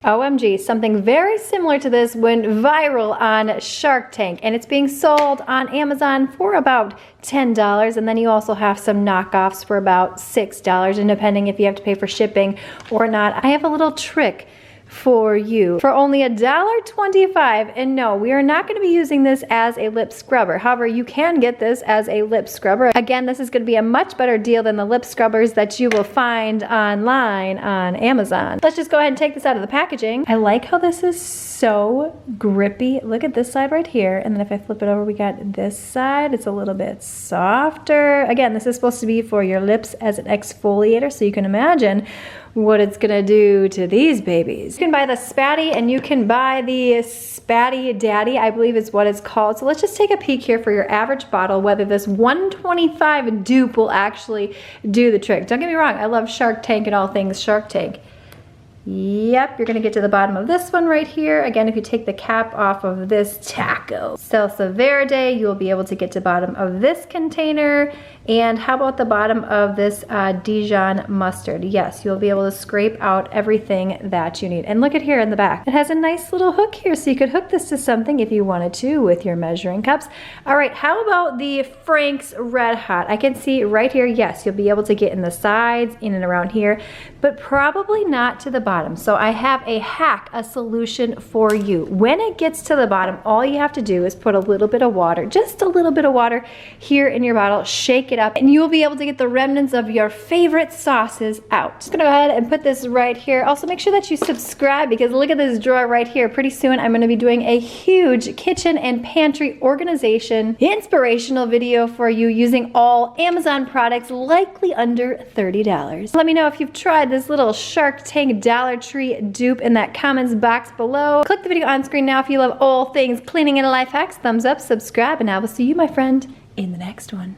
OMG, something very similar to this went viral on Shark Tank, and it's being sold on Amazon for about $10, and then you also have some knockoffs for about $6, and depending if you have to pay for shipping or not. I have a little trick for you for only $1.25, and no, we are not going to be using this as a lip scrubber. However, you can get this as a lip scrubber. Again, this is going to be a much better deal than the lip scrubbers that you will find online on Amazon. Let's just go ahead and take this out of the packaging. I like how this is so grippy. Look at this side right here, and then if I flip it over, we got this side. It's a little bit softer. Again, this is supposed to be for your lips as an exfoliator, so you can imagine what it's gonna do to these babies. You can buy the Spatty, and you can buy the Spatty Daddy, I believe is what it's called. So let's just take a peek here for your average bottle, whether this 125 dupe will actually do the trick. Don't get me wrong, I love Shark Tank and all things Shark Tank. Yep, you're gonna get to the bottom of this one right here. Again, if you take the cap off of this taco salsa verde, you'll be able to get to the bottom of this container. And how about the bottom of this Dijon mustard? Yes, you'll be able to scrape out everything that you need. And look at here in the back. It has a nice little hook here, so you could hook this to something if you wanted to with your measuring cups. All right, how about the Frank's Red Hot? I can see right here, yes, you'll be able to get in the sides, in and around here, but probably not to the bottom. So I have a hack, a solution for you. When it gets to the bottom, all you have to do is put a little bit of water, just a little bit of water here in your bottle, shake it up, and you will be able to get the remnants of your favorite sauces out. Just gonna go ahead and put this right here. Also, make sure that you subscribe, because look at this drawer right here. Pretty soon I'm gonna be doing a huge kitchen and pantry organization inspirational video for you using all Amazon products, likely under $30. Let me know if you've tried this little Shark Tank Dollar Tree dupe in that comments box below. Click the video on screen now if you love all things cleaning and life hacks. Thumbs up, subscribe, and I will see you, my friend, in the next one.